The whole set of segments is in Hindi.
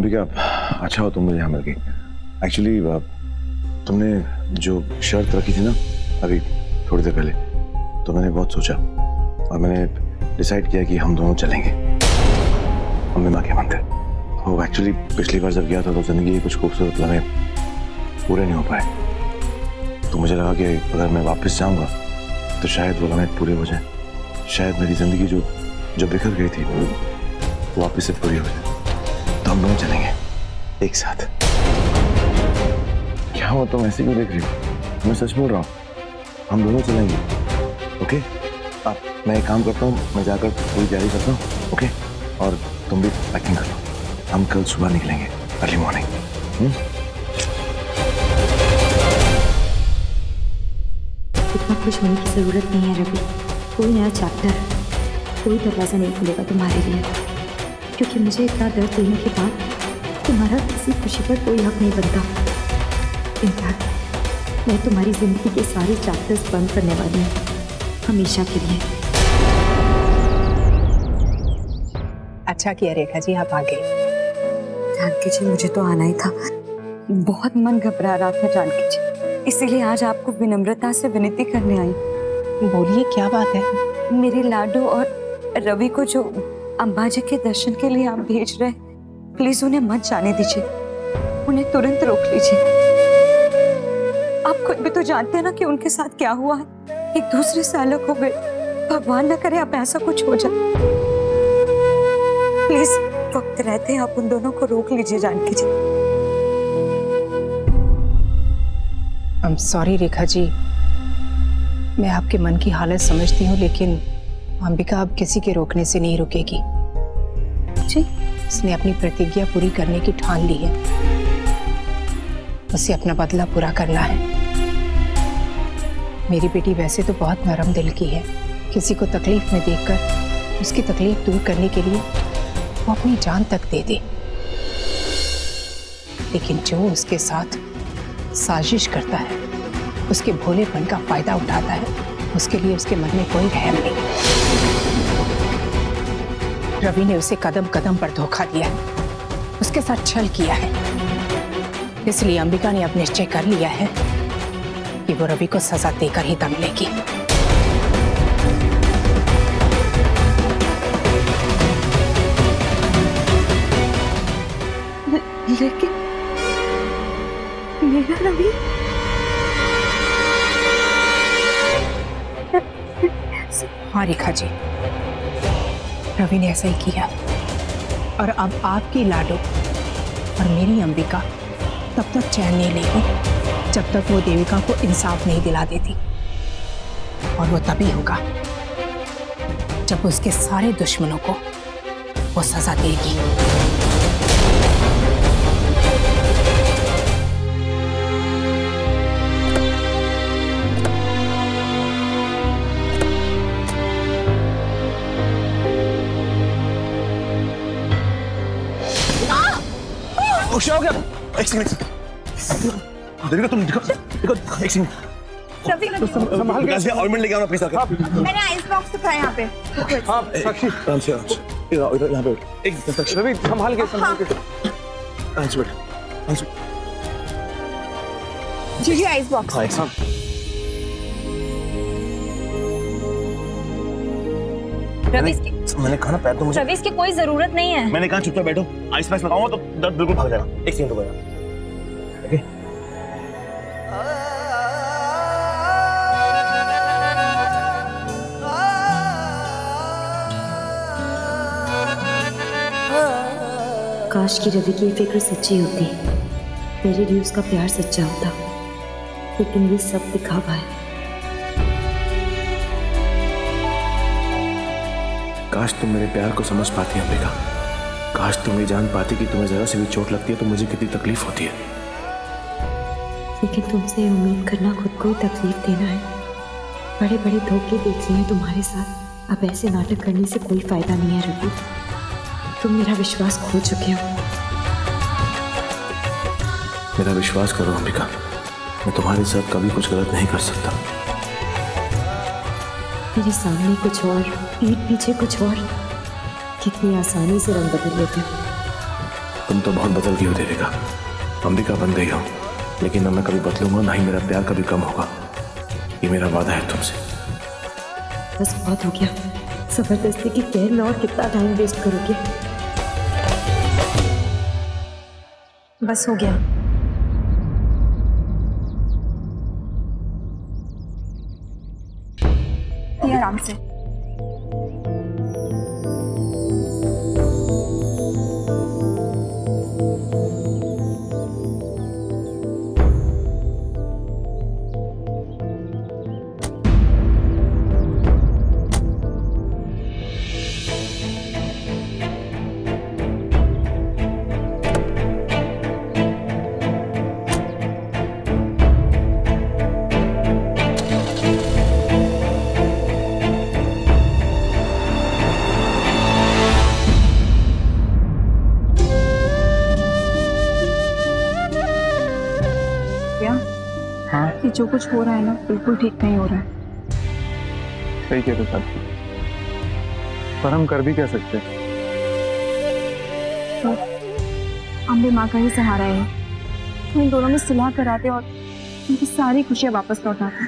अंबिका, अच्छा हो तुम मुझे यहाँ मिल गई। एक्चुअली तुमने जो शर्त रखी थी ना अभी थोड़ी देर पहले, तो मैंने बहुत सोचा और मैंने डिसाइड किया कि हम दोनों चलेंगे अम्बे माँ के मंदिर। वो एक्चुअली पिछली बार जब गया था तो जिंदगी के कुछ खूबसूरत लम्हे पूरे नहीं हो पाए, तो मुझे लगा कि अगर मैं वापस जाऊंगा तो शायद वो लम्हे पूरे हो जाए, शायद मेरी जिंदगी जो बिखर गई थी वो वापस से पूरी हो जाए। तो हम दोनों चलेंगे एक साथ। क्या हो तुम ऐसे क्यों देख रही हो? मैं सच बोल रहा हूँ, हम दोनों चलेंगे। ओके अब मैं एक काम करता हूँ, मैं जाकर पूरी तैयारी करता हूँ। ओके और तुम भी पैकिंग कर लो, हम कल सुबह निकलेंगे अर्ली मॉर्निंग। इतना खुश होने की जरूरत नहीं है रवि। कोई नया चैप्टर, कोई दरवाजा नहीं खुलेगा तुम्हारे लिए, क्योंकि मुझे इतना दर्द देने के बाद तुम्हारा किसी खुशी पर कोई हक नहीं बनता। इनफैक्ट मैं तुम्हारी जिंदगी के सारे चैप्टर्स बंद करने वाली हूँ, हमेशा के लिए। अच्छा किया रेखा जी, आप आ गई। जानकी जी मुझे तो आना ही था, बहुत मन घबरा रहा था जानकी जी, इसीलिए आज आपको विनम्रता से विनती करने आई। बोलिए क्या बात है? मेरे लाडो और रवि को जो अंबाजी के दर्शन के लिए आप भेज रहे, प्लीज उन्हें मत जाने दीजिए, उन्हें तुरंत रोक लीजिए। आप खुद भी तो जानते हैं ना कि उनके साथ क्या हुआ है, एक दूसरे से अलग हो गए। भगवान न करे अब ऐसा कुछ हो जाए। प्लीज वक्त रहते आप उन दोनों को रोक लीजिए जानकी जी। I am sorry Rekha ji, मैं आपके मन की हालत समझती हूँ, लेकिन अंबिका अब किसी के रोकने से नहीं रुकेगी जी। उसने अपनी प्रतिज्ञा पूरी करने की ठान ली है, उसे अपना बदला पूरा करना है। मेरी बेटी वैसे तो बहुत नरम दिल की है, किसी को तकलीफ में देखकर उसकी तकलीफ दूर करने के लिए वो अपनी जान तक दे दे, लेकिन जो उसके साथ साजिश करता है, उसके भोलेपन का फायदा उठाता है, उसके लिए उसके मन में कोई रहम नहीं। रवि ने उसे कदम कदम पर धोखा दिया है, उसके साथ छल किया है, इसलिए अंबिका ने अब निश्चय कर लिया है कि वो रवि को सजा देकर ही दम लेगी। लेकिन मेरा रवि, हाँ रेखा जी, रवि ने ऐसा ही किया, और अब आपकी लाडो और मेरी अंबिका तब तक चैन नहीं लेगी जब तक वो देविका को इंसाफ नहीं दिला देती, और वो तभी होगा जब उसके सारे दुश्मनों को वो सजा देगी। क्या हो गया? एक सेकंड, देविका तुम देखो एक सेकंड। रवि संभाल के ऑइंटमेंट लेके आओ ना प्लीज आके। मैंने आइस बॉक्स रखा है यहाँ पे। हाँ साक्षी, आराम से इधर यहाँ पे एक साक्षी। रवि संभाल के आंसू बेटा, आंसू जी आइस बॉक्स। हाँ एक साथ। रवि मैंने कहा ना पैर तो मुझे। रवि इसकी कोई जरूरत नहीं है। मैंने कहा चुपचाप बैठो, आइस पैस लगाऊंगा तो दर्द बिल्कुल भाग जाएगा। एक सेकंड रुको यार। काश की रवि की फिक्र सच्ची होती, मेरे लिए उसका प्यार सच्चा होता, लेकिन ये सब दिखावा है। काश तुम मेरे प्यार को समझ पाती अंबिका, काश तुम ये जान पाती कि तुम्हें जरा से भी चोट लगती है तो मुझे कितनी तकलीफ होती है। लेकिन तुमसे उम्मीद करना खुद को ही तकलीफ देना है। बड़े बड़े धोखे देख लिए हैं तुम्हारे साथ, अब ऐसे नाटक करने से कोई फायदा नहीं है रवि। तुम मेरा विश्वास खो चुके हो। मेरा विश्वास करो अंबिका, मैं तुम्हारे साथ कभी कुछ गलत नहीं कर सकता। मेरे सामने कुछ और, पीठ पीछे कुछ और, कितनी आसानी से रंग बदल लेते हो। तुम तो बहुत बदल गई हो देविका, अंबिका बन गई हो, लेकिन ना मैं कभी बदलूंगा, ना ही मेरा प्यार कभी कम होगा। ये मेरा वादा है तुमसे। बस बहुत हो गया, जबरदस्ती की कह लो, और कितना टाइम वेस्ट करोगे? बस हो गया। ये आराम से। हाँ? कि जो कुछ हो रहा है ना बिल्कुल ठीक नहीं हो रहा है। सही कह रहे साथी, पर हम कर भी क्या सकते हैं? अम्बे माँ का ही सहारा है, तो इन दोनों में सुलह कराते और उनकी सारी खुशियाँ वापस लौटाते।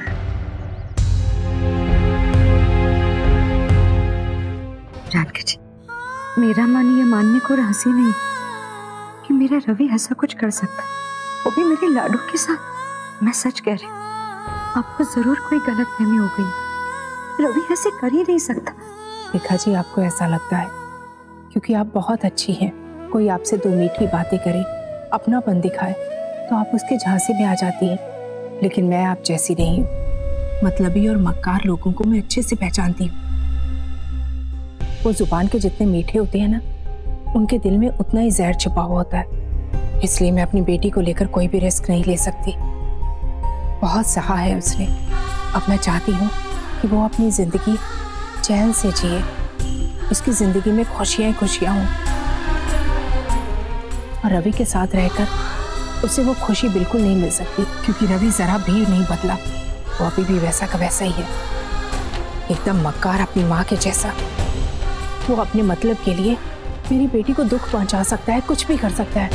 राधिका जी, मेरा मन ये मानने को राजी नहीं कि मेरा रवि ऐसा कुछ कर सकता, वो भी मेरे लाडू के साथ। मैं सच कह रही हूँ, आपको जरूर कोई गलतफहमी हो गई। रवि ऐसे कर ही नहीं सकता। रेखा जी, आपको ऐसा लगता है क्योंकि आप बहुत अच्छी हैं, कोई आपसे दो मीठी बातें करे, अपनापन दिखाए तो आप उसके झांसे में आ जाती हैं। लेकिन मैं आप जैसी नहीं हूँ। मतलबी और मक्कार लोगों को मैं अच्छे से पहचानती हूँ। वो जुबान के जितने मीठे होते हैं ना, उनके दिल में उतना ही जहर छिपा हुआ होता है। इसलिए मैं अपनी बेटी को लेकर कोई भी रिस्क नहीं ले सकती। बहुत सहा है उसने। अब मैं चाहती हूँ कि वो अपनी जिंदगी चैन से जिए, उसकी जिंदगी में खुशियाँ ही खुशियाँ हों। और रवि के साथ रहकर उसे वो खुशी बिल्कुल नहीं मिल सकती, क्योंकि रवि जरा भी नहीं बदला। वो अभी भी वैसा का वैसा ही है, एकदम मक्कार, अपनी माँ के जैसा। वो अपने मतलब के लिए मेरी बेटी को दुख पहुंचा सकता है, कुछ भी कर सकता है,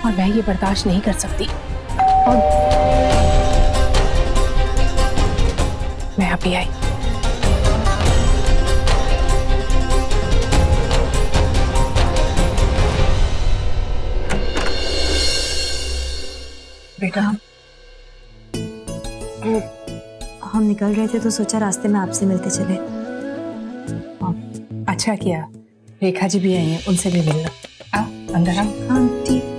और मैं ये बर्दाश्त नहीं कर सकती। और मैं अभी आई। बेटा, हम निकल रहे थे तो सोचा रास्ते में आपसे मिलते चले। अच्छा किया, रेखा जी भी आई हैं, उनसे भी मिलना। आओ अंदर आओ। हाँ ठीक।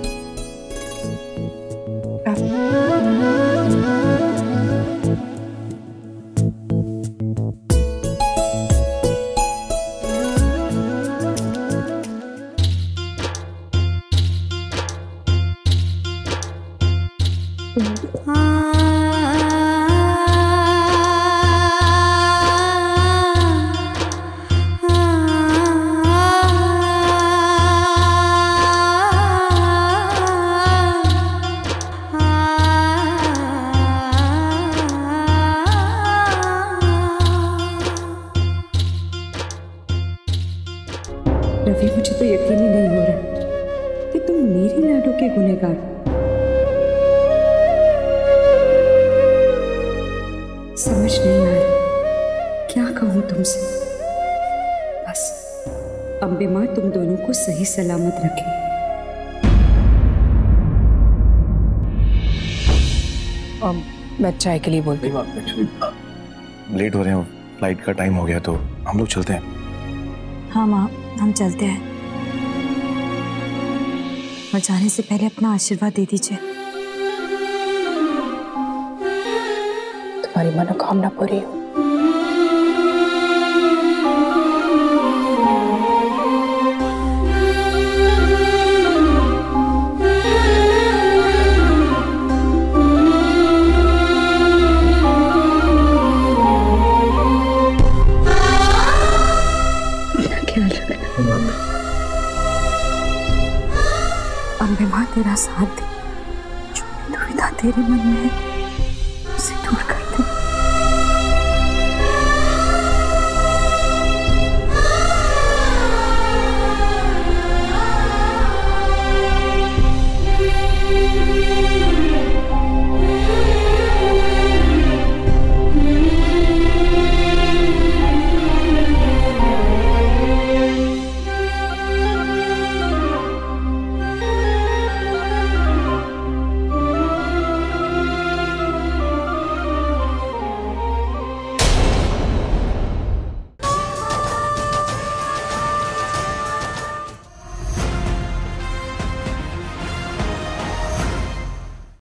रवि, मुझे तो यकीन ही नहीं हो रहा कि तुम मेरी लाडू के गुनहगार। समझ नहीं आ रहा क्या कहूँ तुमसे। बस अम्बे माँ तुम दोनों को सही सलामत रखे। मैं चाय के लिए बोलती हूँ। एक्चुअली लेट हो रहे हैं, फ्लाइट का टाइम हो गया, तो हम लोग चलते हैं। हाँ माँ, हम चलते हैं, और जाने से पहले अपना आशीर्वाद दे दीजिए। तुम्हारी मनोकामना पूरी हो। अम्बे माँ तेरा साथ दे, जो भी दुविधा तेरे मन में है